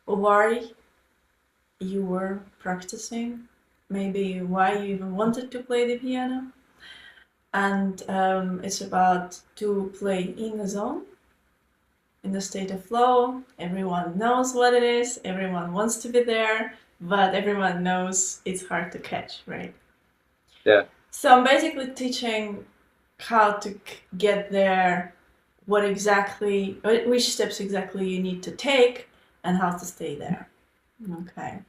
why you were practicing, maybe why you even wanted to play the piano. And it's about to play in the zone, in the state of flow. Everyone knows what it is, everyone wants to be there, but everyone knows it's hard to catch, right? Yeah. So I'm basically teaching how to get there, which steps exactly you need to take, and how to stay there. Okay.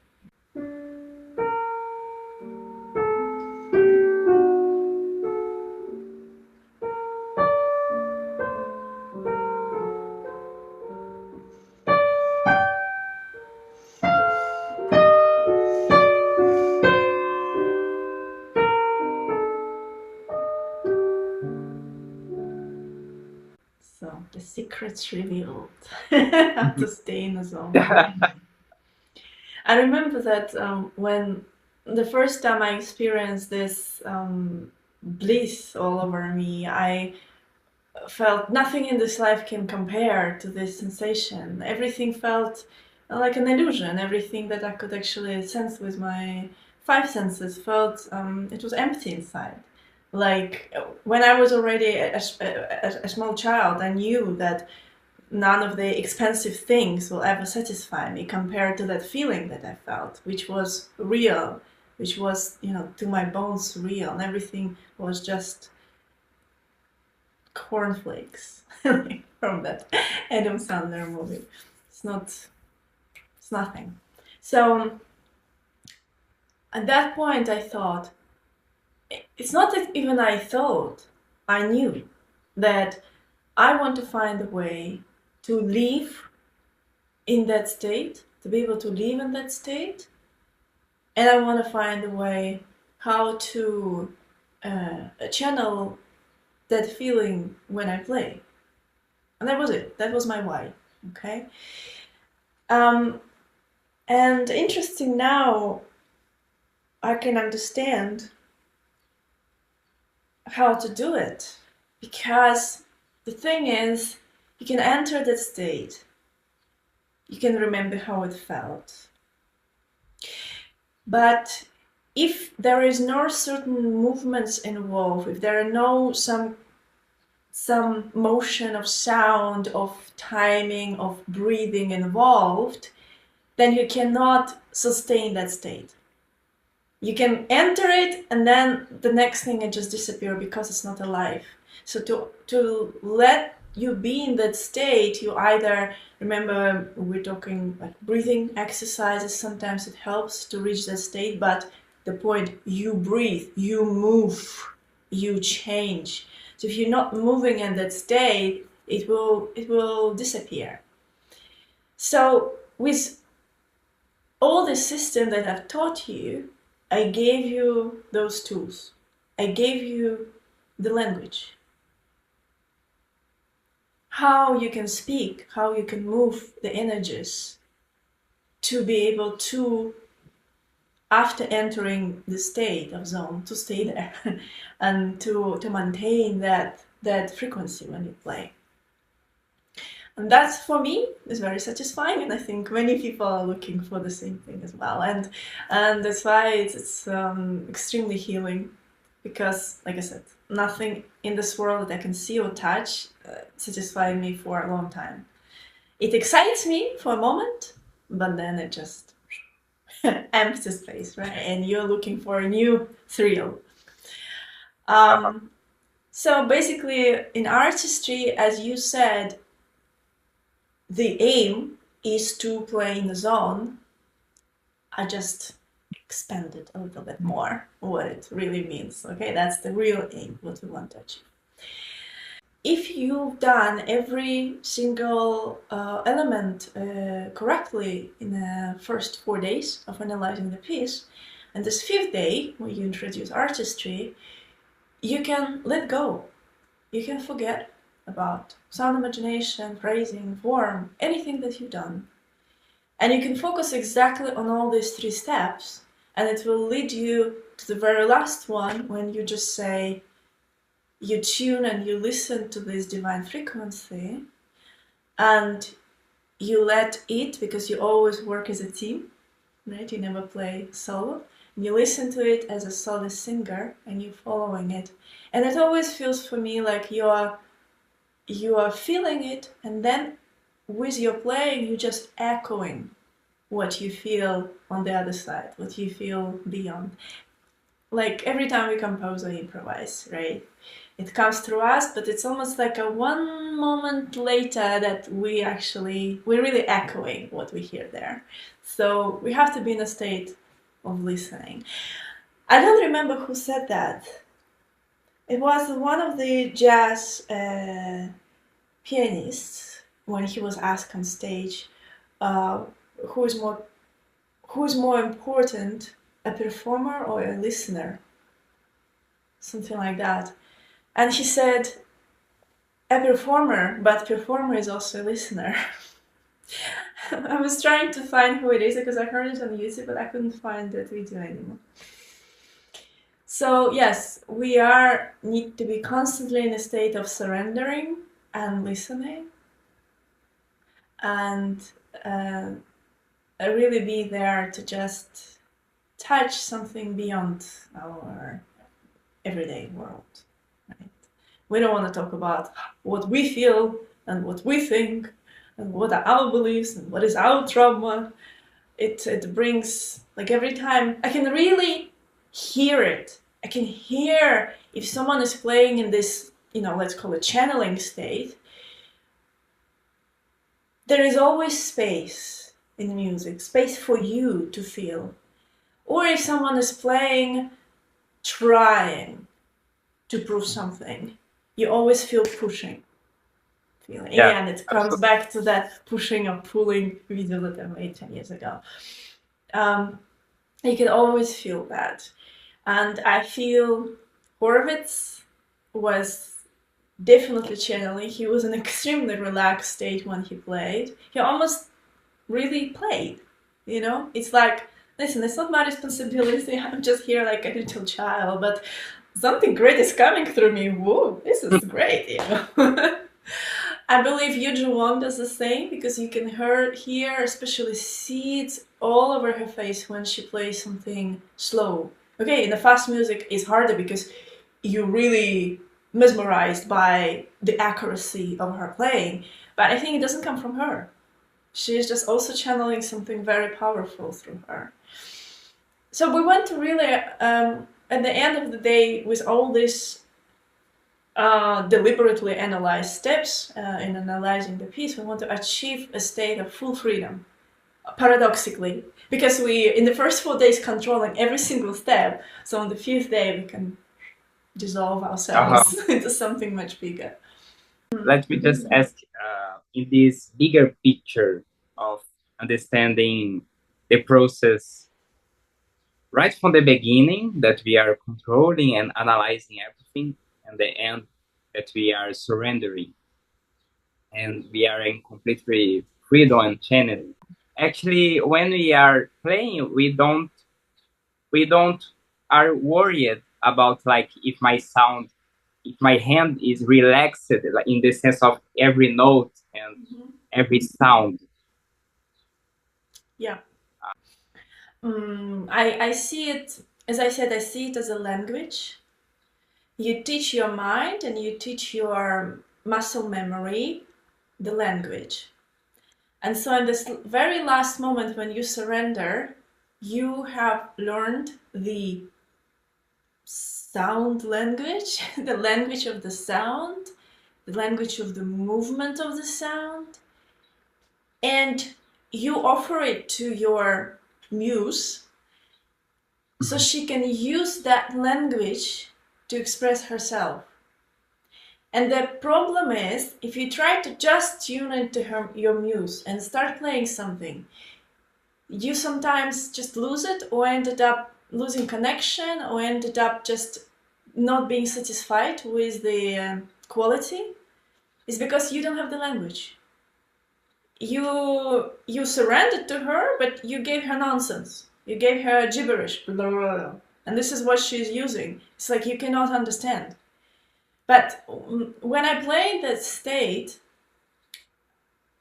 So the secret's revealed. How to stay in the zone. I remember that when the first time I experienced this bliss all over me, I felt nothing in this life can compare to this sensation. Everything felt like an illusion. Everything that I could actually sense with my five senses felt it was empty inside. Like when I was already a small child, I knew that none of the expensive things will ever satisfy me compared to that feeling that I felt, which was real, which was, to my bones real, and everything was just cornflakes from that Adam Sandler movie. It's nothing. So at that point, I thought, it's not that even I thought, I knew that I want to find a way to live in that state, to be able to live in that state, and I want to find a way how to channel that feeling when I play. And that was it. That was my why. Okay. Um, and interesting now, I can understand how to do it, because the thing is, you can enter that state, you can remember how it felt, but if there is no certain movements involved, if there are no some motion of sound, of timing, of breathing involved, then you cannot sustain that state. You can enter it and then the next thing it just disappear because it's not alive. So to let you be in that state, you either, remember we're talking like breathing exercises, sometimes it helps to reach that state, but the point, you breathe, you move, you change. So if you're not moving in that state, it will disappear. So with all the system that I've taught you, I gave you those tools. I gave you the language. How you can speak, how you can move the energies to be able to, after entering the state of zone, to stay there and to maintain that frequency when you play. And that, for me, is very satisfying, and I think many people are looking for the same thing as well. And that's why it's extremely healing, because, like I said, nothing in this world that I can see or touch satisfied me for a long time. It excites me for a moment, but then it just empty space, right? And you're looking for a new thrill. So basically, in artistry, as you said, the aim is to play in the zone. I just expanded a little bit more what it really means. Okay, that's the real aim, what we want to achieve. If you've done every single element correctly in the first 4 days of analyzing the piece, and this 5th day, where you introduce artistry, you can let go. You can forget about sound imagination, phrasing, form, anything that you've done. And you can focus exactly on all these 3 steps, and it will lead you to the very last one, when you just say, you tune and you listen to this divine frequency, and you let it, because you always work as a team, right? You never play solo. You listen to it as a solo singer and you're following it. And it always feels for me like you are feeling it, and then with your playing, you're just echoing what you feel on the other side, what you feel beyond. Like every time we compose or improvise, right? It comes through us, but it's almost like a one moment later that we're really echoing what we hear there. So we have to be in a state of listening. I don't remember who said that. It was one of the jazz pianists when he was asked on stage, uh, who is more important, a performer or a listener, something like that. And he said, a performer, but performer is also a listener. I was trying to find who it is because I heard it on YouTube, but I couldn't find that video anymore. So yes, we need to be constantly in a state of surrendering and listening, and really be there to just touch something beyond our everyday world. Right? We don't want to talk about what we feel and what we think and what are our beliefs and what is our trauma. It brings, like, every time I can really hear it. I can hear if someone is playing in this, let's call it channeling state. There is always space in music, space for you to feel. Or if someone is playing, trying to prove something, you always feel pushing. Feeling. Yeah, And it comes absolutely. back to that pushing or pulling video that I made 10 years ago. You can always feel that. And I feel Horowitz was definitely channeling. He was in an extremely relaxed state when he played. He almost really played, It's like, listen, it's not my responsibility. I'm just here like a little child, but something great is coming through me. Whoa, this is great, I believe Yuju Wong does the same, because you can hear, especially see it all over her face when she plays something slow. Okay, in the fast music it's harder because you're really mesmerized by the accuracy of her playing, but I think it doesn't come from her. She's just also channeling something very powerful through her. So we want to really, at the end of the day, with all these deliberately analyzed steps in analyzing the piece, we want to achieve a state of full freedom, paradoxically, because we, in the first 4 days, controlling every single step. So on the 5th day, we can dissolve ourselves into something much bigger. Let me just ask, in this bigger picture of understanding the process right from the beginning, that we are controlling and analyzing everything, and the end that we are surrendering and we are in completely freedom and channeling. Actually, when we are playing, we don't are worried about, like, if my hand is relaxed, like, in the sense of every note and every sound. Yeah. I see it, as I said, I see it as a language. You teach your mind and you teach your muscle memory the language. And so in this very last moment when you surrender, you have learned the sound language, the language of the sound, the language of the movement of the sound, and you offer it to your muse so she can use that language to express herself. And the problem is, if you try to just tune into your muse and start playing something, you sometimes just lose it, or ended up losing connection, or ended up just not being satisfied with the quality. Is because you don't have the language. You surrendered to her, but you gave her nonsense. You gave her gibberish, blah, blah, blah. And this is what she's using. It's like you cannot understand. But when I play in that state,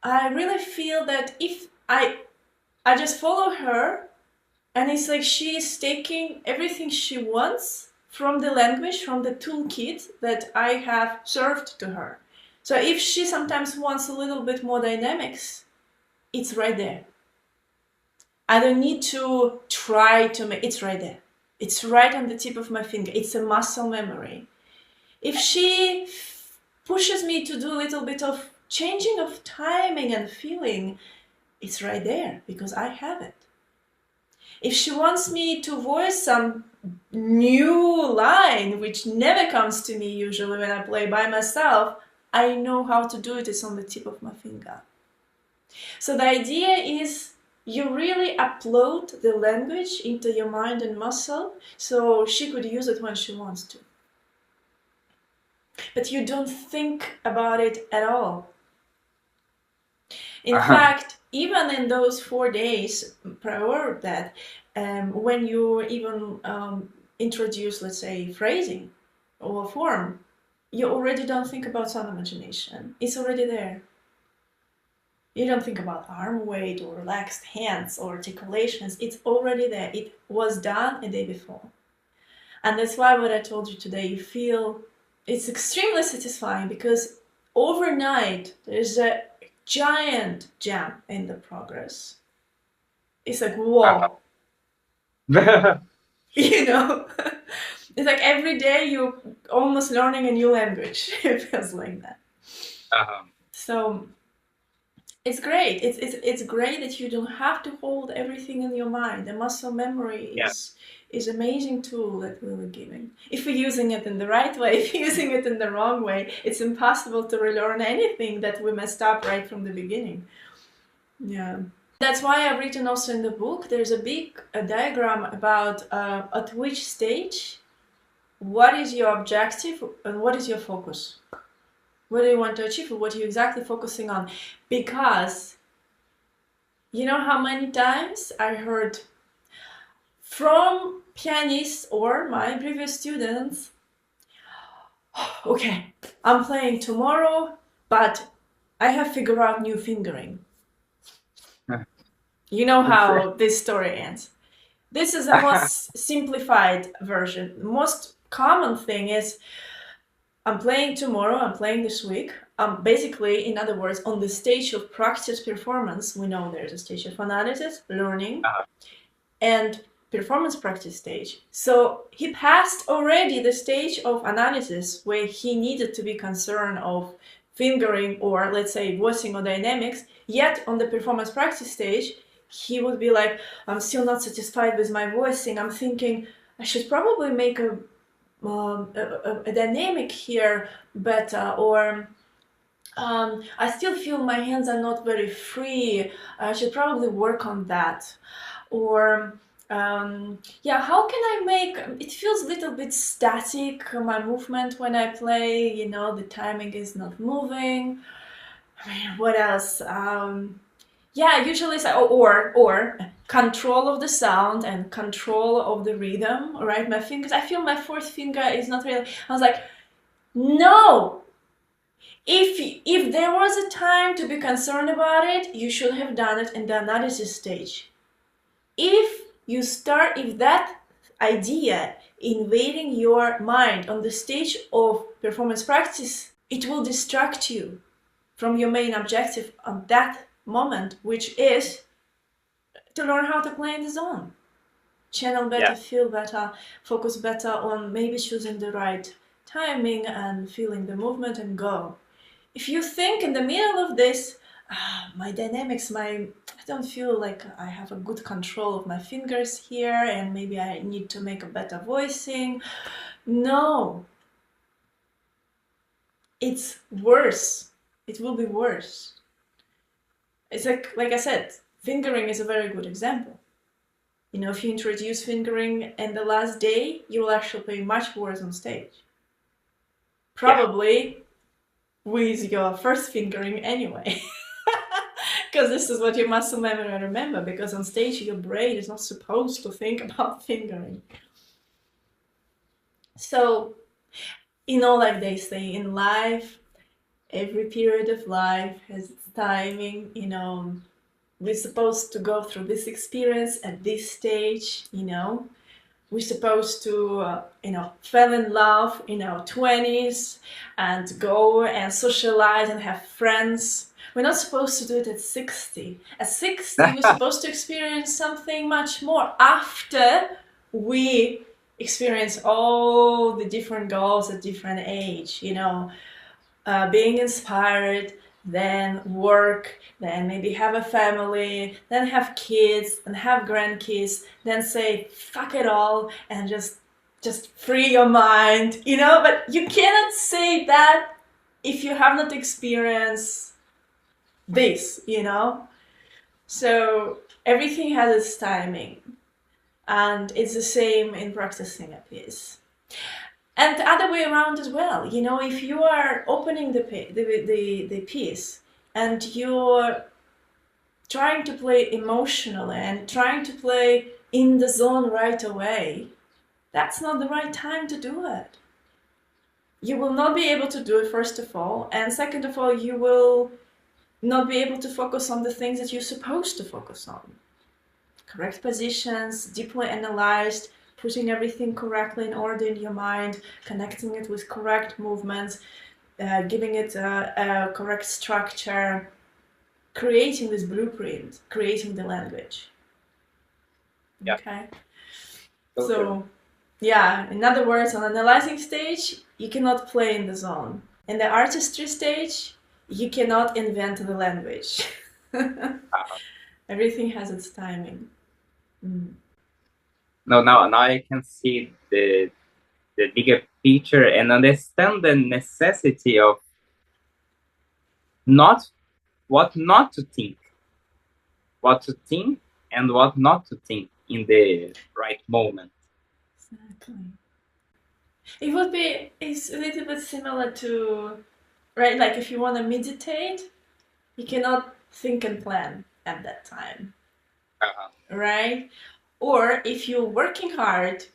I really feel that if I just follow her, and it's like she's taking everything she wants from the language, from the toolkit that I have served to her. So if she sometimes wants a little bit more dynamics, it's right there. I don't need to try to make it's right there. It's right on the tip of my finger. It's a muscle memory. If she pushes me to do a little bit of changing of timing and feeling, it's right there because I have it. If she wants me to voice some new line, which never comes to me usually when I play by myself, I know how to do it. It's on the tip of my finger. So the idea is you really upload the language into your mind and muscle so she could use it when she wants to. But you don't think about it at all. In fact, even in those 4 days prior to that, when you even introduce, let's say, phrasing or form, you already don't think about sound imagination. It's already there. You don't think about arm weight or relaxed hands or articulations. It's already there. It was done a day before. And that's why what I told you today, you feel it's extremely satisfying because overnight there's a giant jump in the progress. It's like, whoa. You know? It's like every day you're almost learning a new language. It feels like that. So it's great. It's great that you don't have to hold everything in your mind. The muscle memory is amazing tool that we were giving. If we're using it in the right way, if you're using it in the wrong way, it's impossible to relearn anything that we messed up right from the beginning. Yeah. That's why I've written also in the book, there's a big diagram about at which stage, what is your objective and what is your focus. What do you want to achieve? What are you exactly focusing on? Because you know how many times I heard from pianists or my previous students, okay, I'm playing tomorrow, but I have figured out new fingering. You know how this story ends. This is the most simplified version. The most common thing is I'm playing tomorrow, I'm playing this week. Basically, in other words, on the stage of practice performance, we know there's a stage of analysis, learning, and performance practice stage. So he passed already the stage of analysis where he needed to be concerned of fingering or let's say voicing or dynamics. Yet on the performance practice stage, he would be like, I'm still not satisfied with my voicing. I'm thinking I should probably make a dynamic here better, or I still feel my hands are not very free. I should probably work on that. Or yeah, how can I make it feels a little bit static, my movement when I play, you know, the timing is not moving. I mean, what else? Yeah, usually it's or control of the sound and control of the rhythm, right? My fingers, I feel my fourth finger is not really, I was like, no! If there was a time to be concerned about it, you should have done it in the analysis stage. If that idea invading your mind on the stage of performance practice, it will distract you from your main objective on that moment, which is to learn how to play in the zone. Channel better, feel better, focus better on maybe choosing the right timing and feeling the movement and go. If you think in the middle of this, my dynamics, I don't feel like I have a good control of my fingers here and maybe I need to make a better voicing. No. It's worse. It will be worse. It's like I said, fingering is a very good example. You know, if you introduce fingering in the last day, you will actually play much worse on stage. Probably with your first fingering anyway. Because this is what your muscle memory remember, because on stage your brain is not supposed to think about fingering. So, you know, like they say in life, Every period of life has its timing, we're supposed to go through this experience at this stage, we're supposed to, fall in love in our 20s and go and socialize and have friends. We're not supposed to do it at 60. At 60, we're supposed to experience something much more after we experience all the different goals at different age, being inspired, then work, then maybe have a family, then have kids and have grandkids, then say fuck it all and just free your mind, but you cannot say that if you have not experienced this, so everything has its timing, and it's the same in practicing a piece. And the other way around as well, if you are opening the piece and you're trying to play emotionally and trying to play in the zone right away, that's not the right time to do it. You will not be able to do it, first of all, and second of all, you will not be able to focus on the things that you're supposed to focus on. Correct positions, deeply analyzed, putting everything correctly in order in your mind, connecting it with correct movements, giving it a correct structure, creating this blueprint, creating the language. Yeah. Okay. So, in other words, on analyzing stage, you cannot play in the zone. In the artistry stage, you cannot invent the language. Everything has its timing. Now I can see the bigger picture and understand the necessity of what not to think, what to think and what not to think in the right moment. Exactly. It's a little bit similar to, right, like if you want to meditate, you cannot think and plan at that time, right? Or if you're working hard,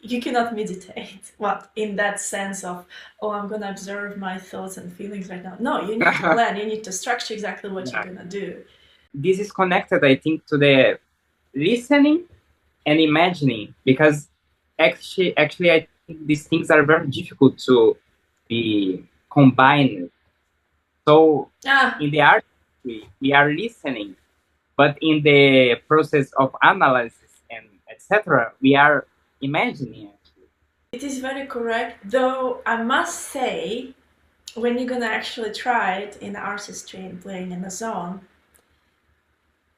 you cannot meditate. Well, in that sense of, I'm going to observe my thoughts and feelings right now. No, you need to plan, you need to structure exactly what you're going to do. This is connected, I think, to the listening and imagining, because actually I think these things are very difficult to be combined. So in the art, we are listening, but in the process of analysis and etc., we are imagining. It is very correct, though I must say, when you're gonna actually try it in artistry and playing in a zone,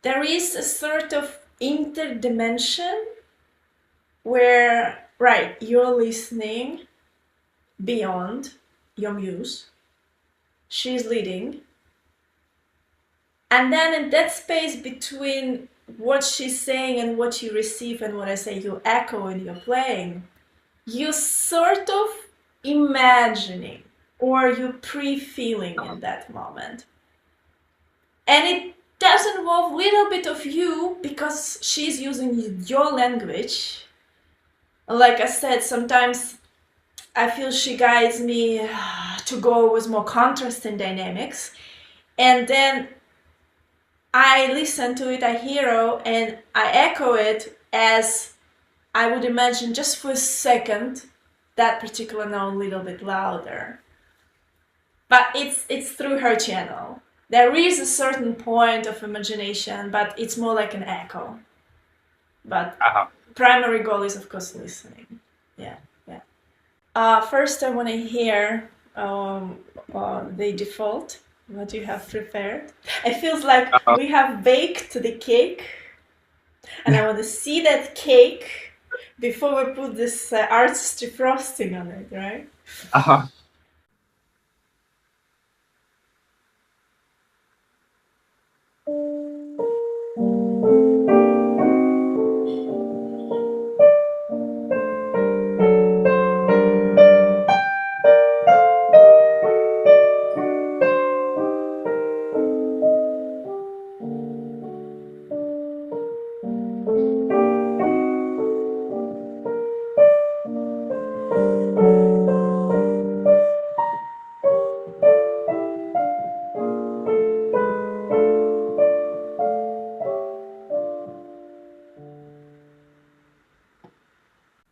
there is a sort of interdimension where, right, you're listening beyond your muse, she's leading, and then in that space between what she's saying and what you receive and what I say, you echo in your playing, you sort of imagining or you pre-feeling in that moment. And it does involve a little bit of you because she's using your language. Like I said, sometimes I feel she guides me to go with more contrast and dynamics. And then I listen to it, I hear it, and I echo it as I would imagine just for a second that particular note a little bit louder. But it's through her channel. There is a certain point of imagination, but it's more like an echo. But primary goal is, of course, listening. Yeah. First, I want to hear the default, what you have prepared. It feels like we have baked the cake, and I want to see that cake before we put this artistry frosting on it, right?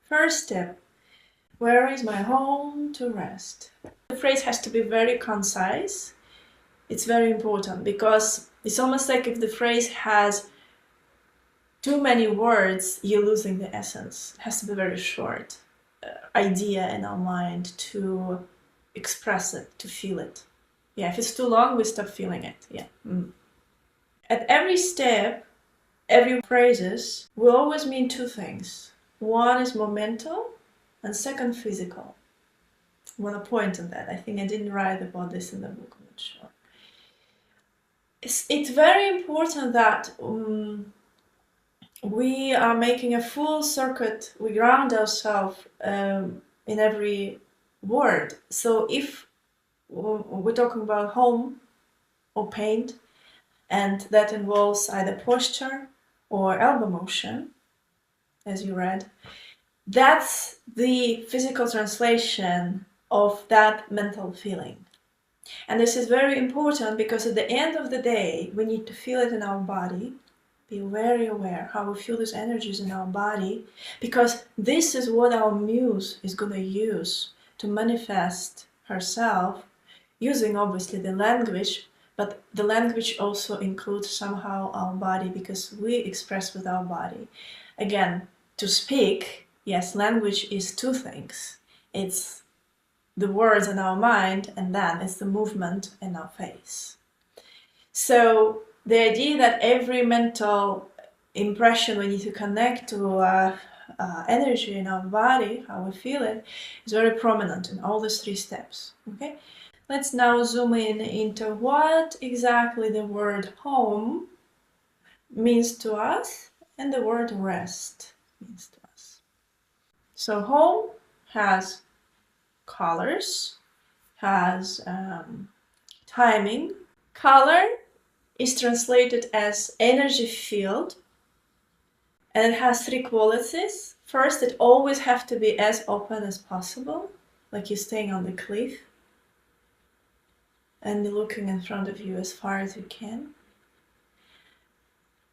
First step, where is my home to rest? The phrase has to be very concise. It's very important because it's almost like if the phrase has too many words, you're losing the essence. It has to be very short idea in our mind to express it, to feel it. Yeah, if it's too long, we stop feeling it. Yeah. At every step, every phrases will always mean two things. One is momental and second physical. I want to point on that. I think I didn't write about this in the book, I'm not sure. It's very important that we are making a full circuit, we ground ourselves in every word. So if we're talking about home or paint, and that involves either posture or elbow motion, as you read, that's the physical translation of that mental feeling. And this is very important because at the end of the day, we need to feel it in our body, be very aware how we feel these energies in our body, because this is what our muse is going to use to manifest herself, using obviously the language, but the language also includes somehow our body because we express with our body. Again, to speak, yes, language is two things. It's the words in our mind, and then it's the movement in our face. So the idea that every mental impression we need to connect to energy in our body, how we feel it, is very prominent in all these three steps. Okay, let's now zoom in into what exactly the word home means to us and the word rest means to us. So home has colors, has timing. Color is translated as energy field, and it has three qualities. First, it always has to be as open as possible, like you're staying on the cliff and you're looking in front of you as far as you can.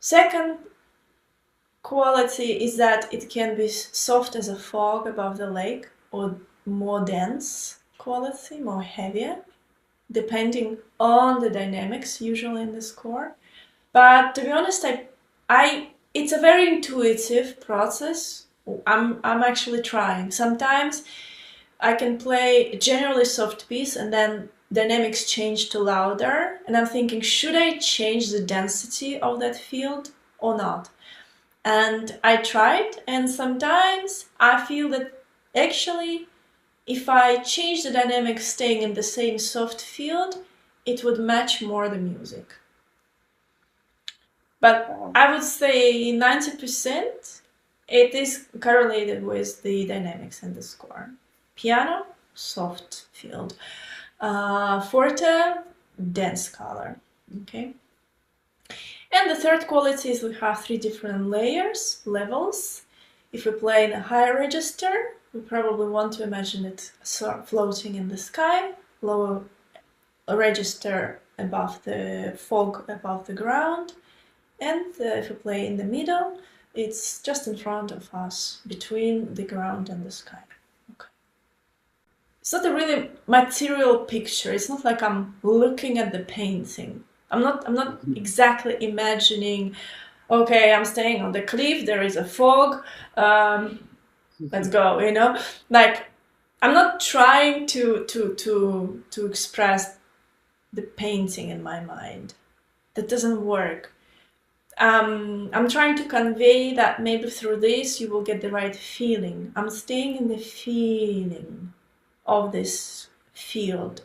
Second quality is that it can be soft as a fog above the lake, or more dense quality, more heavier, depending on the dynamics usually in the score. But to be honest, it's a very intuitive process. I'm actually trying. Sometimes I can play a generally soft piece and then dynamics change to louder, and I'm thinking, should I change the density of that field or not? And I tried, and sometimes I feel that actually if I change the dynamics staying in the same soft field, it would match more the music. But I would say 90% it is correlated with the dynamics in the score. Piano, soft field. Forte, dense color. Okay. And the third quality is we have three different levels. If we play in a high register, we probably want to imagine it floating in the sky. Lower register above the fog, above the ground. And if we play in the middle, it's just in front of us, between the ground and the sky. Okay. It's not a really material picture. It's not like I'm looking at the painting. I'm not exactly imagining, okay, I'm staying on the cliff, there is a fog, let's go, you know? Like, I'm not trying to express the painting in my mind. That doesn't work. I'm trying to convey that maybe through this you will get the right feeling. I'm staying in the feeling of this field.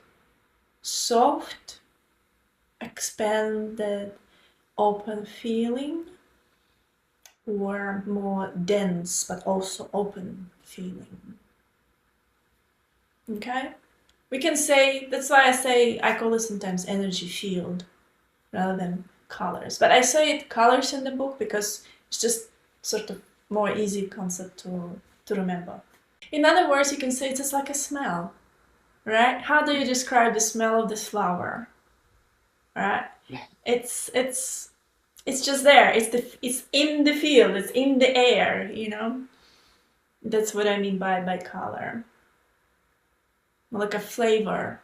Soft, expanded, open feeling, or more dense but also open feeling. Okay? We can say, that's why I call it sometimes energy field rather than colors. But I say it colors in the book because it's just sort of more easy concept to remember. In other words, you can say it's just like a smell, right? How do you describe the smell of this flower? Right? It's just there. It's in the field. It's in the air. You know. That's what I mean by color, like a flavor.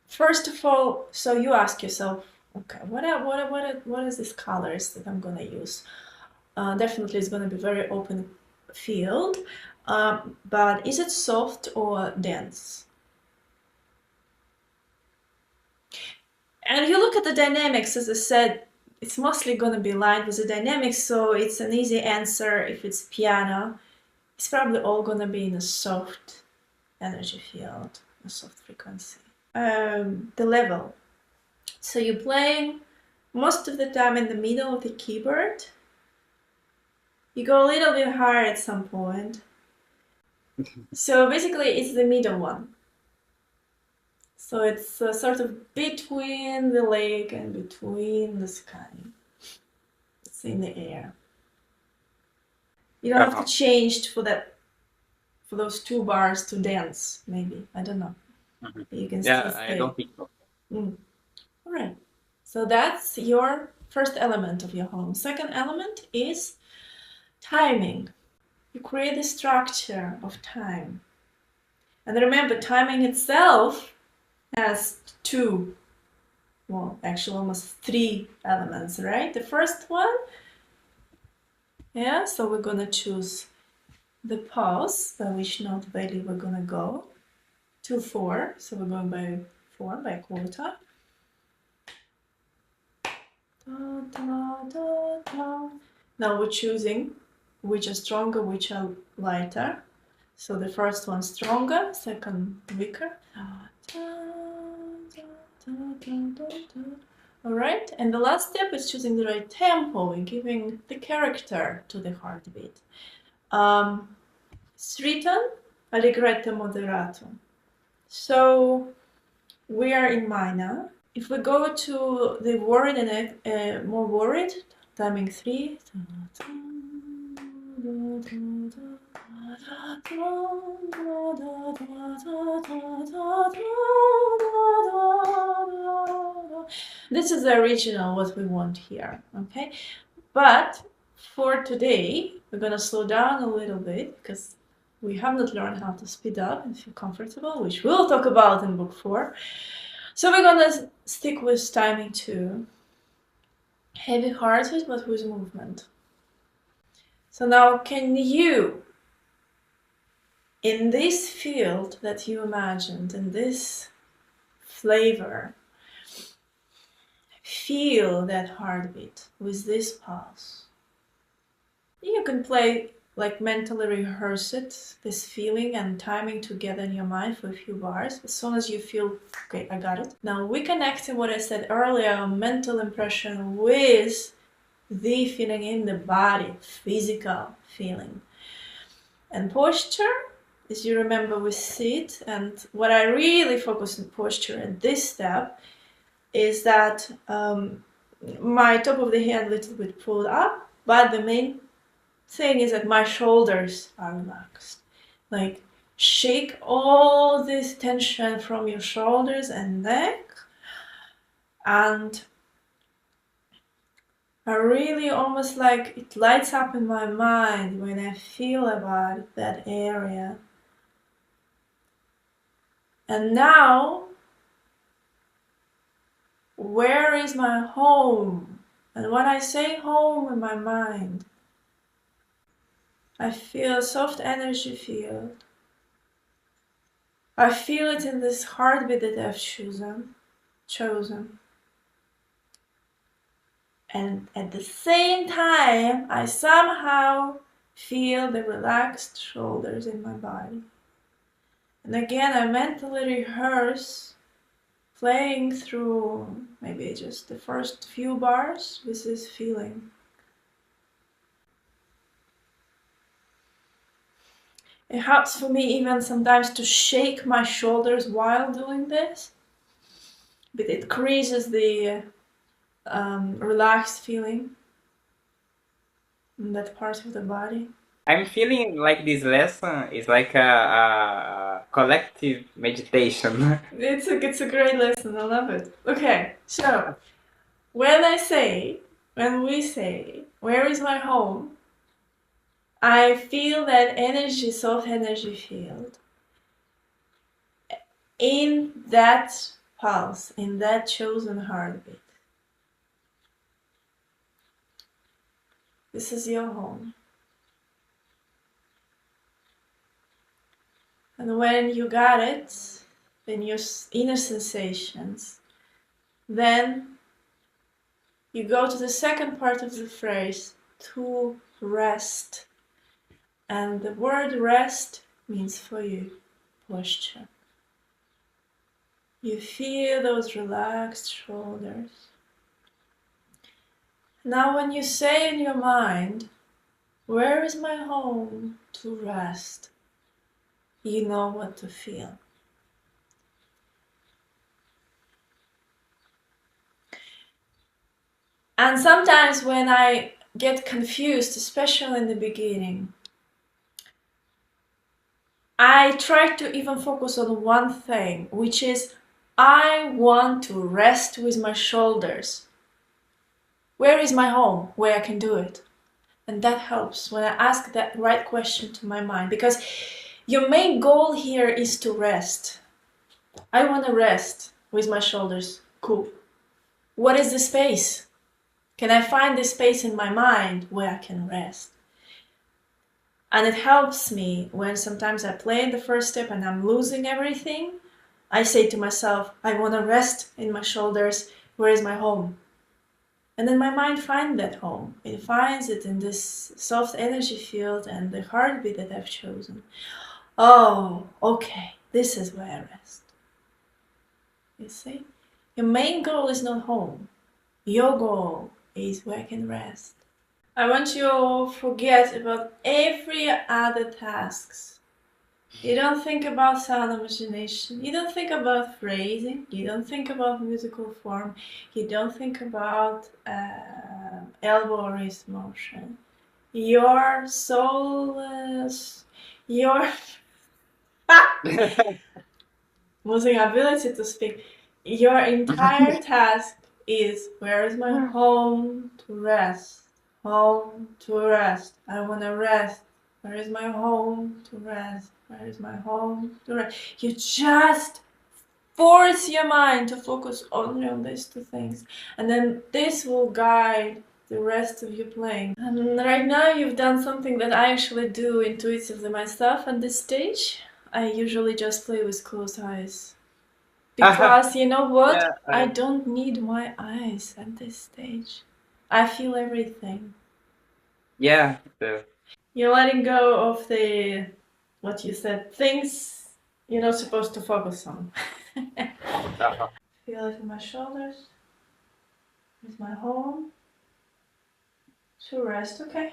First of all, so you ask yourself, okay, what is this colors that I'm gonna use? Definitely, it's gonna be very open field, but is it soft or dense? And you look at the dynamics, as I said, it's mostly gonna be aligned with the dynamics, so it's an easy answer. If it's piano, it's probably all gonna be in a soft energy field, a soft frequency. The level. So you're playing most of the time in the middle of the keyboard. You go a little bit higher at some point. So basically it's the middle one. So it's sort of between the lake and between the sky. It's in the air. You don't have to change for those 2 bars to dance, maybe. I don't know. You can still stay. I don't think so. All right. So that's your first element of your home. Second element is timing. You create the structure of time. And remember, timing itself has 2, well, actually almost 3 elements, right? The first one, yeah, so we're gonna choose the pause, by which note value we're gonna go to 4. So we're going by 4, by quarter. Da, da, da, da. Now we're choosing which are stronger, which are lighter. So the first one stronger, second weaker. All right, and the last step is choosing the right tempo and giving the character to the heartbeat. It's written allegretto moderato. So we are in minor. If we go to the worried and more worried, timing 3. This is the original, what we want here, okay? But for today, we're gonna slow down a little bit because we have not learned how to speed up and feel comfortable, which we'll talk about in book 4. So we're gonna stick with timing 2. Heavy heartbeat, but with movement. So now can you, in this field that you imagined, in this flavor, feel that heartbeat with this pulse? You can play, like mentally rehearse it, this feeling and timing together in your mind for a few bars. As soon as you feel, okay, I got it. Now we connected what I said earlier, mental impression with the feeling in the body, physical feeling. And posture, as you remember, we sit, and what I really focus on posture at this step is that my top of the head a little bit pulled up, but the main thing is that my shoulders are relaxed. Like, shake all this tension from your shoulders and neck, and I really almost like it lights up in my mind when I feel about that area. And now, where is my home? And when I say home in my mind, I feel a soft energy field. I feel it in this heartbeat that I've chosen. And at the same time, I somehow feel the relaxed shoulders in my body. And again, I mentally rehearse playing through maybe just the first few bars with this feeling. It helps for me even sometimes to shake my shoulders while doing this, but it increases the relaxed feeling in that part of the body. I'm feeling like this lesson is like a collective meditation. It's a great lesson. I love it. Okay, so when we say, where is my home? I feel that energy, soft energy field in that pulse, in that chosen heartbeat. This is your home. And when you got it in your inner sensations, then you go to the second part of the phrase, to rest. And the word rest means for you posture. You feel those relaxed shoulders. Now when you say in your mind, where is my home to rest? You know what to feel. And sometimes when I get confused, especially in the beginning, I try to even focus on one thing, which is I want to rest with my shoulders. Where is my home where I can do it? And that helps when I ask that right question to my mind, because your main goal here is to rest. I want to rest with my shoulders. Cool. What is the space? Can I find the space in my mind where I can rest? And it helps me when sometimes I play in the first step and I'm losing everything. I say to myself, I want to rest in my shoulders. Where is my home? And then my mind finds that home. It finds it in this soft energy field and the heartbeat that I've chosen. Oh, okay, this is where I rest. You see? Your main goal is not home. Your goal is where I can rest. I want you to forget about every other tasks. You don't think about sound imagination. You don't think about phrasing. You don't think about musical form. You don't think about elbow or wrist motion. Your soulless, your losing ability to speak. Your entire task is, where is my home to rest? Home to rest. I want to rest. Where is my home to rest? Where is my home to rest? You just force your mind to focus only on these two things. And then this will guide the rest of your playing. And right now you've done something that I actually do intuitively myself at this stage. I usually just play with closed eyes. Because you know what? Yeah, I don't need my eyes at this stage. I feel everything. yeah. You're letting go of the, what you said, things you're not supposed to focus on. Feel it in my shoulders. Is my home. To rest, okay.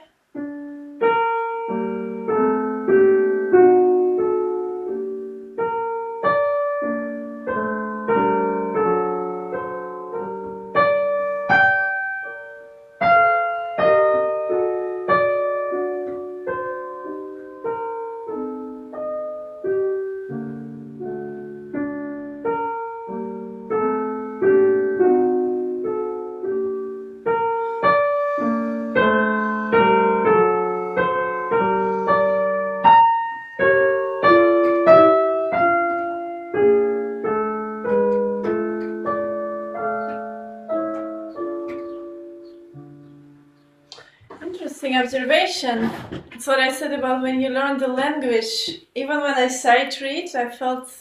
Interesting observation. That's what I said about when you learn the language. Even when I sight read, I felt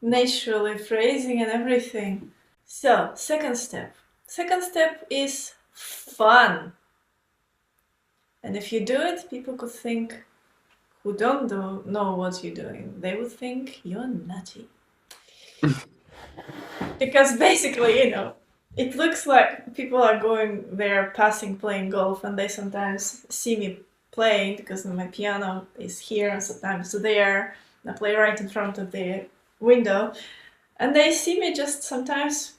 naturally phrasing and everything. So, second step. Second step is fun. And if you do it, people could think, who don't know what you're doing, they would think you're nutty. Because basically, it looks like people are going there passing playing golf, and they sometimes see me playing because my piano is here and sometimes there. And I play right in front of the window, and they see me just sometimes.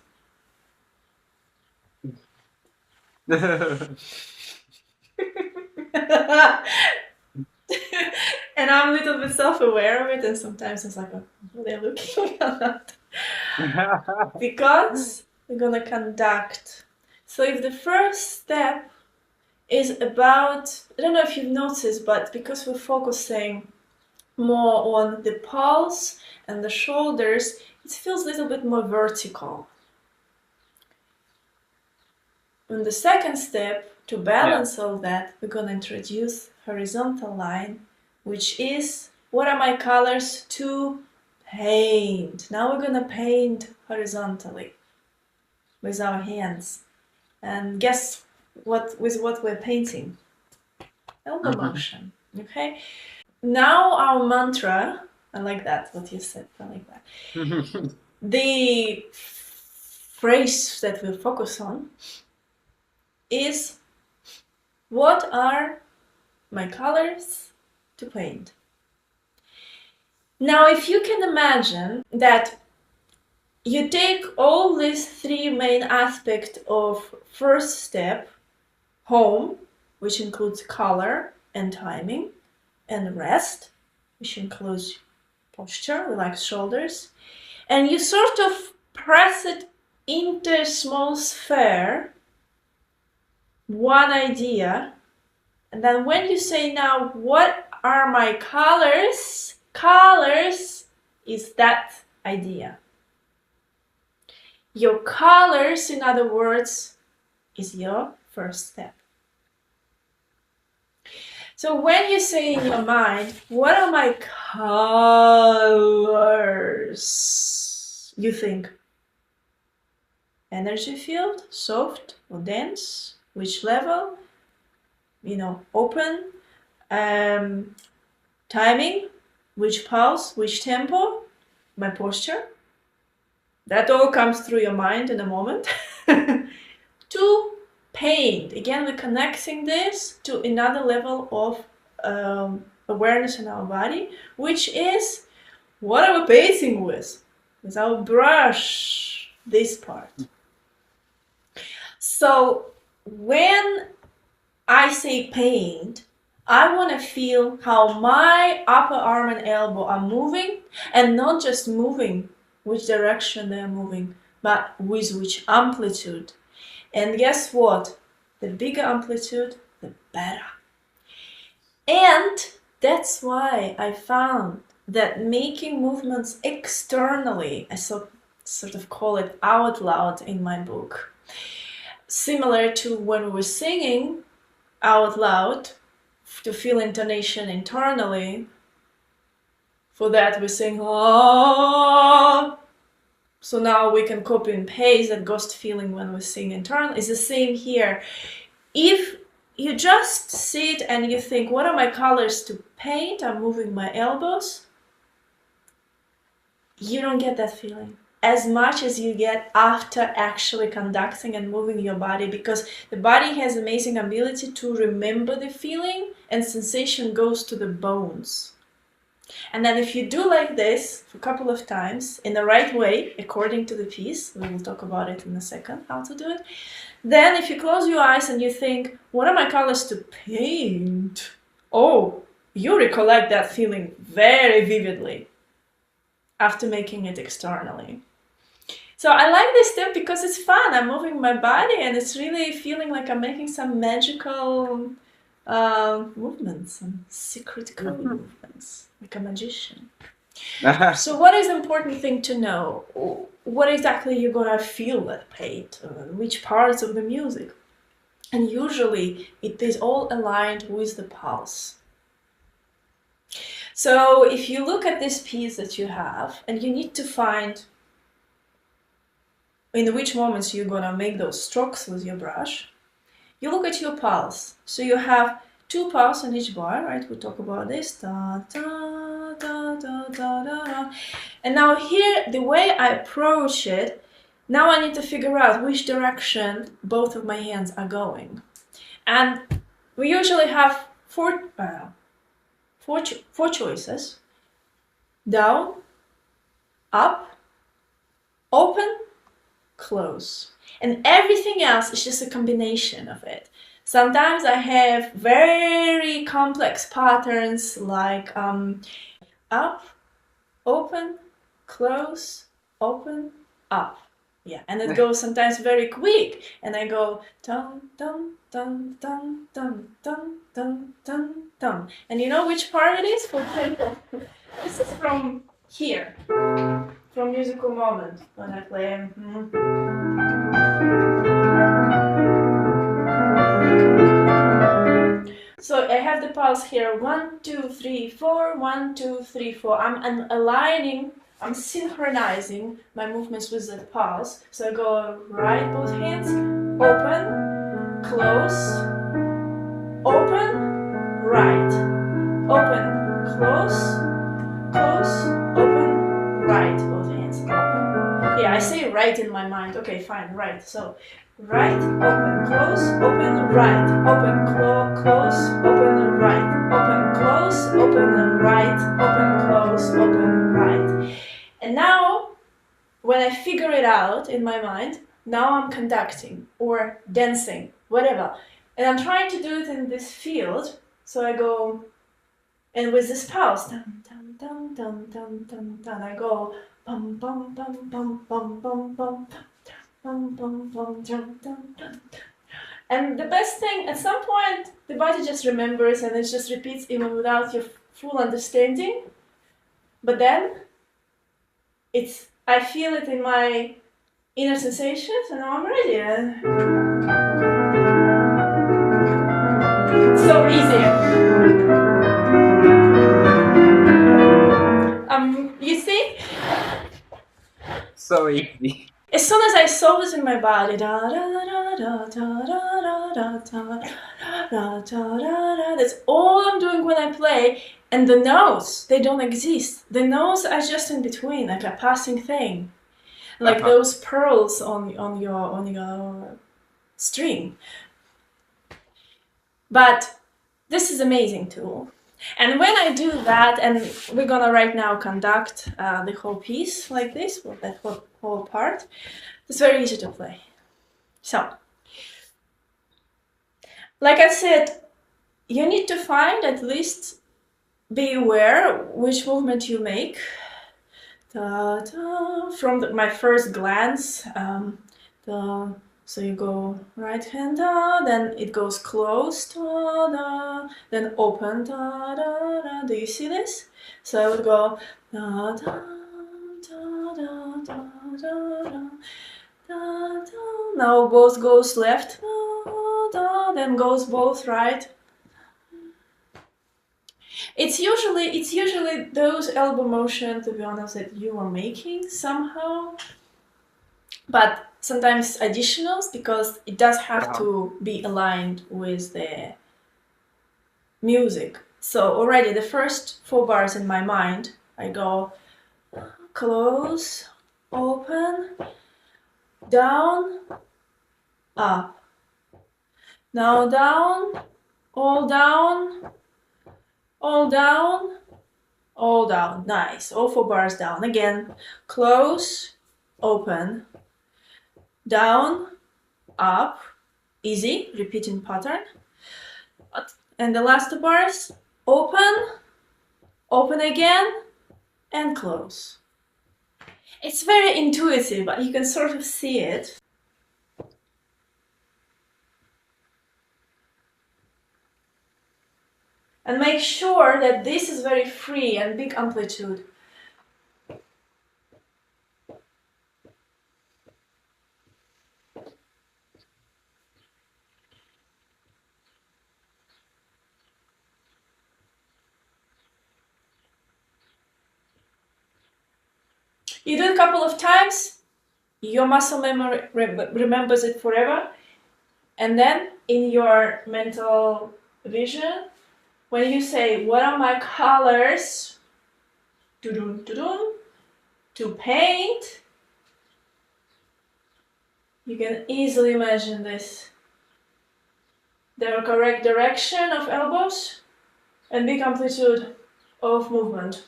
And I'm a little bit self-aware of it, and sometimes it's like, oh, they're looking at that. Because we're gonna conduct. So if the first step is about, I don't know if you've noticed, but because we're focusing more on the pulse and the shoulders, it feels a little bit more vertical. In the second step, to balance all that, we're going to introduce horizontal line, which is, what are my colors to paint? Now we're going to paint horizontally with our hands. And guess what, with what we're painting? Elbow motion, okay? Now our mantra, I like that, what you said, I like that. The phrase that we'll focus on is, what are my colors to paint? Now, if you can imagine that you take all these three main aspects of first step, home, which includes color and timing, and rest, which includes posture, relaxed shoulders, and you sort of press it into a small sphere, one idea, and then when you say, now, what are my colors? Colors is that idea. Your colors, in other words, is your first step. So when you say in your mind, what are my colors? You think energy field, soft or dense, which level, open, timing, which pulse, which tempo, my posture. That all comes through your mind in a moment. To paint, again, we're connecting this to another level of awareness in our body, which is, what are we painting with? With our brush, this part. So when I say paint, I want to feel how my upper arm and elbow are moving, and not just moving, which direction they're moving, but with which amplitude. And guess what? The bigger amplitude, the better. And that's why I found that making movements externally, I sort of call it out loud in my book, similar to when we were singing out loud, to feel intonation internally. For that we sing, ah. So now we can copy and paste that ghost feeling when we sing internally. It's the same here. If you just sit and you think, what are my colors to paint? I'm moving my elbows. You don't get that feeling as much as you get after actually conducting and moving your body, because the body has amazing ability to remember the feeling, and sensation goes to the bones. And then if you do like this for a couple of times in the right way, according to the piece, we will talk about it in a second, how to do it, then if you close your eyes and you think, what are my colors to paint? Oh, you recollect that feeling very vividly after making it externally. So I like this step because it's fun. I'm moving my body and it's really feeling like I'm making some magical movements, some secret code movements, like a magician. So what is the important thing to know? What exactly you're gonna feel at paint, which parts of the music? And usually it is all aligned with the pulse. So if you look at this piece that you have, and you need to find in which moments you're gonna make those strokes with your brush, you look at your pulse. So you have 2 pulse on each bar, right? We talk about this. Da, da, da, da, da, da. And now here, the way I approach it, now I need to figure out which direction both of my hands are going. And we usually have four choices. Down, up, open, close. And everything else is just a combination of it. Sometimes I have very complex patterns like up, open, close, open, up. Yeah, and it goes sometimes very quick, and I go dun dun dun dun dun dun dun dun dun. And you know which part it is? For example, this is from here, from musical moment when I play. So I have the pulse here. 1, 2, 3, 4. 1, 2, 3, 4. I'm aligning. I'm synchronizing my movements with the pulse. So I go right, both hands, open, close, open, right, open, close, close, open, right, both hands, open. Yeah, I say right in my mind. Okay, fine, right. So right, open, close, open, right, open, close, open, right, open, close, open, right, open, close, open, right. And now, when I figure it out in my mind, now I'm conducting or dancing, whatever. And I'm trying to do it in this field. So I go, and with this pulse, dum, dum, dum, dum, dum, dum, dum, I go, bum, bum, bum, bum, bum, bum, bum, bum, bum, bum, dum, dum, dum. And the best thing, at some point, the body just remembers and it just repeats even without your full understanding. But then, I feel it in my inner sensations, and now I'm ready. So easy. You see? So easy. As soon as I saw this in my body, da da da da da da da da da da, that's all I'm doing when I play. And the notes, they don't exist. The notes are just in between, like a passing thing, like those pearls on your string. But this is amazing tool. And when I do that, and we're gonna right now conduct the whole piece like this, with that whole part, it's very easy to play. So, like I said, you need to find, at least be aware which movement you make. Da, da, from my first glance, so you go right hand, da, then it goes close, da, da, then open, da, da, da. Do you see this? So I would go da, da, da, da, da, da, da, da, da. Now both goes left, da, da, then goes both right. It's usually those elbow motion, to be honest, that you are making somehow, but sometimes additionals, because it does have to be aligned with the music. So already the first 4 bars in my mind, I go close, open, down, up. Now down, all down, all down, all down. Nice. All 4 bars down. Again, close, open, down, up, easy, repeating pattern. And the last 2 bars, open, open again, and close. It's very intuitive, but you can sort of see it. And make sure that this is very free and big amplitude. You do it a couple of times, your muscle memory remembers it forever, and then in your mental vision, when you say, what are my colors, to paint, you can easily imagine this. The correct direction of elbows and big amplitude of movement.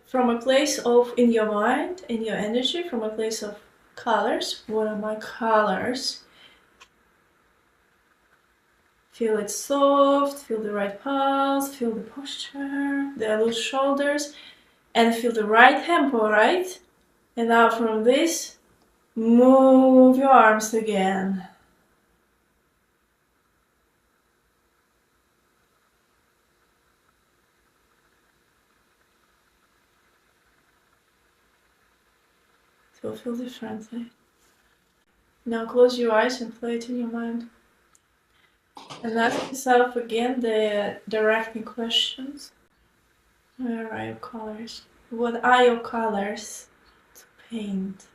from a place of, in your mind, in your energy, from a place of colors. What are my colors? Feel it soft, feel the right pulse, feel the posture, the loose shoulders, and feel the right tempo, right? And now from this, move your arms again. It will feel differently. Now close your eyes and play it in your mind. And ask yourself again the directing questions. Where are your colors? What are your colors to paint?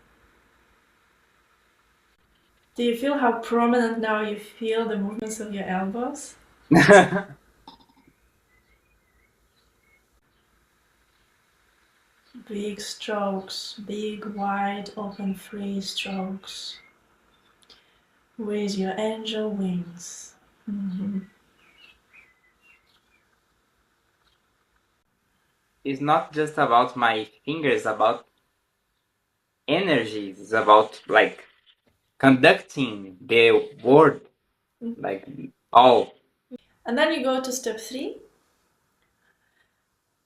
Do you feel how prominent now you feel the movements of your elbows? Big strokes, big, wide, open, free strokes. With your angel wings. It's not just about my fingers, about energy. It's about like conducting the word, like all. And then you go to step 3.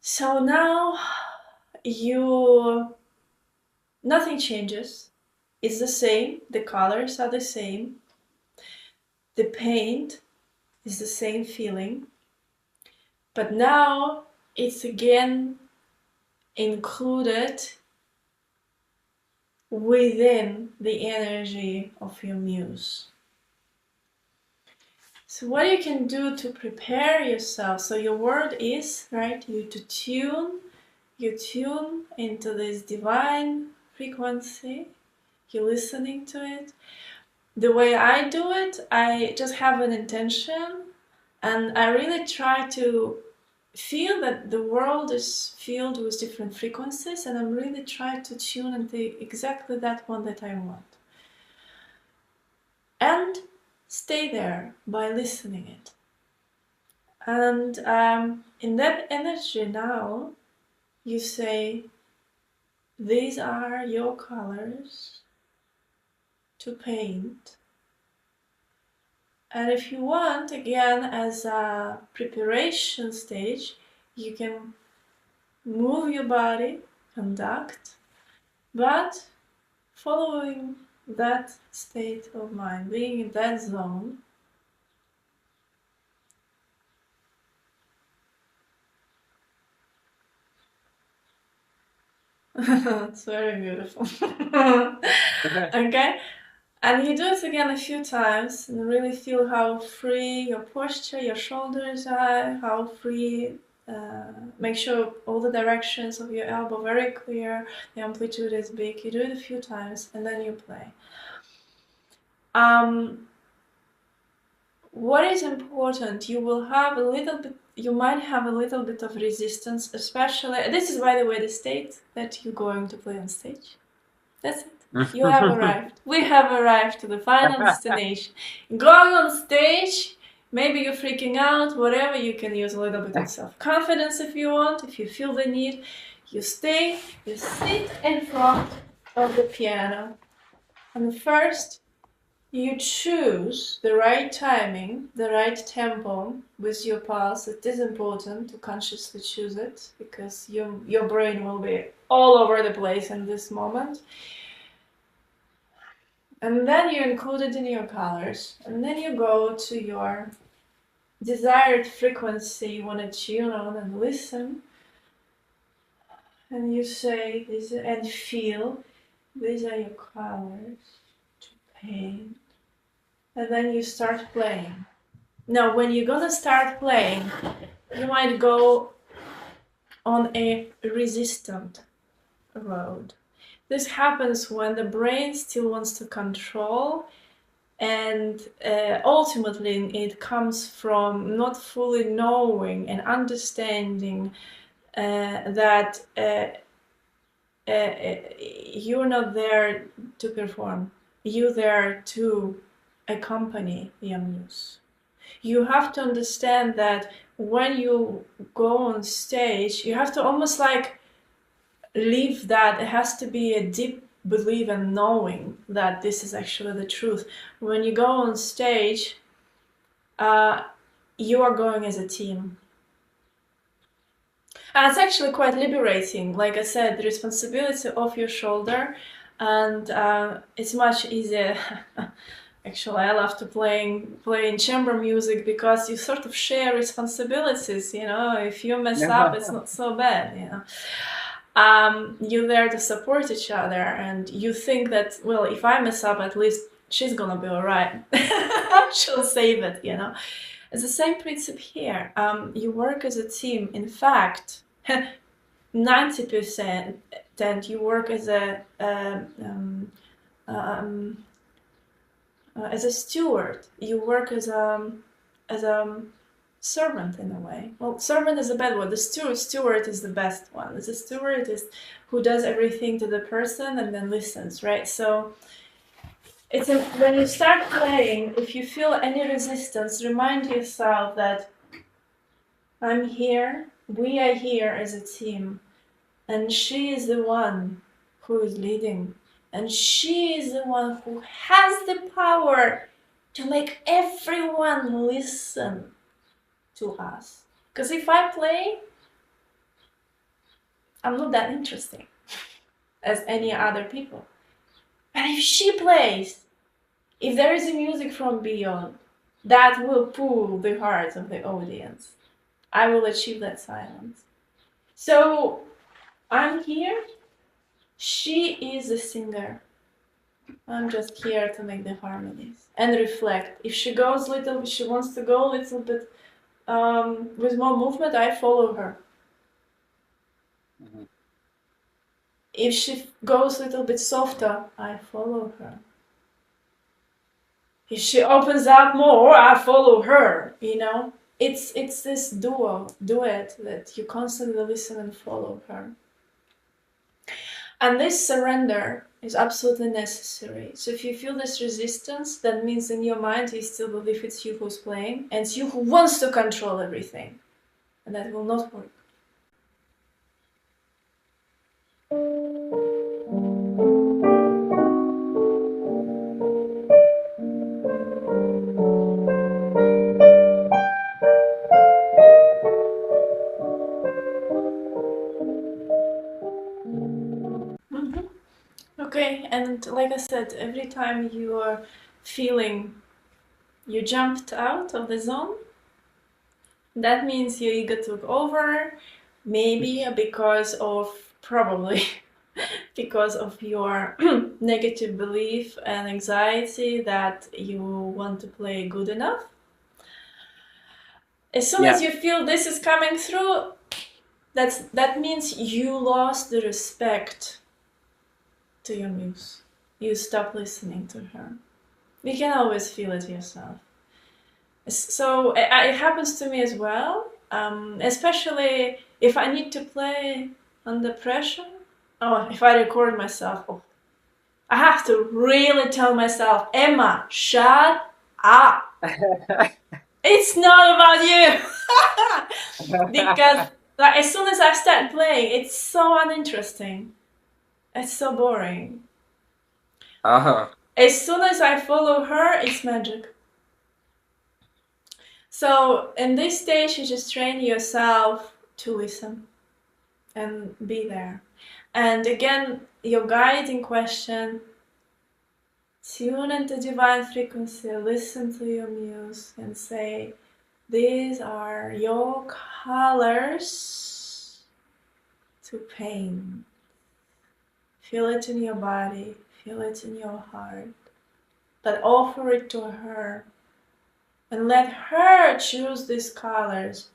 So now nothing changes. It's the same. The colors are the same. The paint is the same feeling. But now it's again included within the energy of your muse. So what you can do to prepare yourself, so your word is, right, you tune into this divine frequency, you're listening to it. The way I do it, I just have an intention and I really try to feel that the world is filled with different frequencies and I'm really trying to tune into exactly that one that I want. And stay there by listening it. And in that energy now, you say, these are your colors to paint. And if you want, again, as a preparation stage, you can move your body, conduct, but following that state of mind, being in that zone. It's very beautiful. Okay? And you do it again a few times and really feel how free your posture, your shoulders are, how free. Make sure all the directions of your elbow very clear, the amplitude is big. You do it a few times and then you play. What is important, you might have a little bit of resistance, especially, this is by the way the state that you're going to play on stage. That's it. You have arrived. We have arrived to the final destination. Going on stage, maybe you're freaking out, whatever, you can use a little bit of self-confidence if you want, if you feel the need. You sit in front of the piano. And first, you choose the right timing, the right tempo with your pulse. It is important to consciously choose it because your brain will be all over the place in this moment. And then you include it in your colors. And then you go to your desired frequency you want to tune on and listen. And you say this and feel, these are your colors to paint. And then you start playing. Now, when you're gonna start playing, you might go on a resistant road. This happens when the brain still wants to control, and ultimately it comes from not fully knowing and understanding that you're not there to perform. You're there to accompany your muse. You have to understand that when you go on stage, you have to almost like live that. It has to be a deep belief and knowing that this is actually the truth. When you go on stage, you are going as a team. And it's actually quite liberating. Like I said, the responsibility off your shoulder, and it's much easier. Actually, I love to playing chamber music because you sort of share responsibilities. You know, if you mess up, it's not so bad. You know, you're there to support each other, and you think that, well, if I mess up, at least she's gonna be all right. She'll save it. You know, it's the same principle here. You work as a team. In fact, 90% you work as a steward. You work as a servant in a way. Well, servant is a bad word. The steward is the best one. The steward is who does everything to the person and then listens, right? So when you start playing, if you feel any resistance, remind yourself that I'm here, we are here as a team, and she is the one who is leading, and she is the one who has the power to make everyone listen to us. Because if I play, I'm not that interesting as any other people. But if she plays, if there is a music from beyond, that will pull the hearts of the audience. I will achieve that silence. So I'm here. She is the singer. I'm just here to make the harmonies and reflect. If she wants to go a little bit with more movement, I follow her. Mm-hmm. If she goes a little bit softer, I follow her. If she opens up more, I follow her. You know, it's this duet that you constantly listen and follow her. And this surrender is absolutely necessary. So if you feel this resistance, that means in your mind you still believe it's you who's playing, and it's you who wants to control everything. And that will not work. Okay, and like I said, every time you are feeling you jumped out of the zone, that means your ego took over, maybe probably because of your negative belief and anxiety that you want to play good enough. As soon as you feel this is coming through, that means you lost the respect to your muse. You stop listening to her. You can always feel it yourself. So it happens to me as well, especially if I need to play under pressure. Oh, if I record myself, I have to really tell myself, Emma, shut up. It's not about you. Because like, as soon as I start playing, it's so uninteresting. It's so boring. Uh-huh. As soon as I follow her, it's magic. So in this stage, you just train yourself to listen and be there. And again, your guiding question, tune into divine frequency, listen to your muse and say, these are your colors to paint. Feel it in your body, feel it in your heart, but offer it to her and let her choose these colors,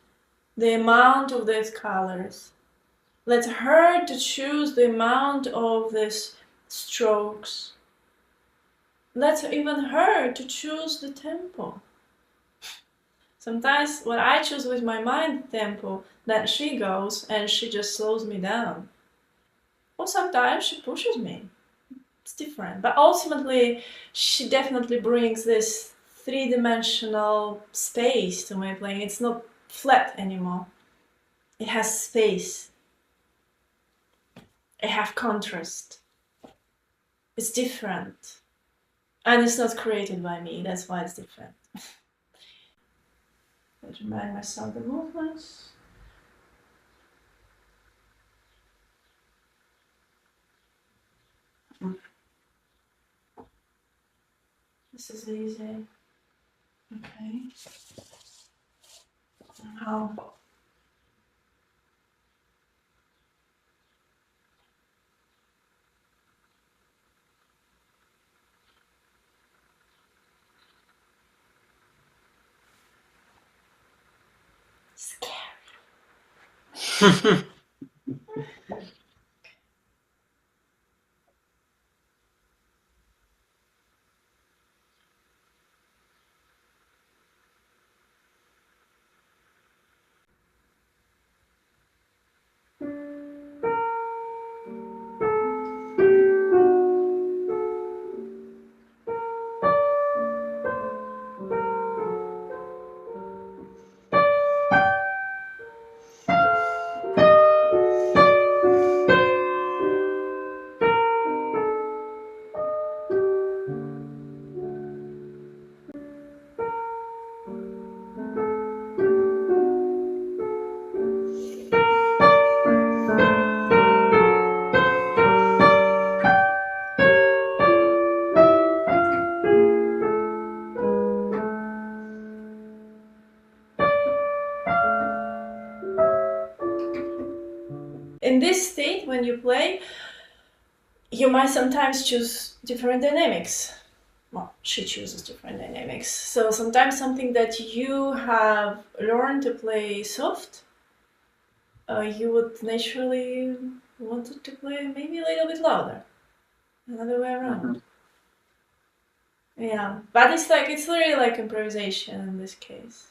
the amount of these colors. Let her to choose the amount of these strokes. Let even her to choose the tempo. Sometimes when I choose with my mind tempo, then she goes and she just slows me down. Or sometimes she pushes me. It's different. But ultimately, she definitely brings this three-dimensional space to my playing. It's not flat anymore. It has space. I have contrast. It's different. And it's not created by me, that's why it's different. Let's remind myself the movements. This is easy. Okay. Now, scary. In this state, when you play, you might sometimes choose different dynamics. Well, she chooses different dynamics. So sometimes something that you have learned to play soft, you would naturally want it to play maybe a little bit louder. Another way around. Yeah, but it's really like improvisation in this case.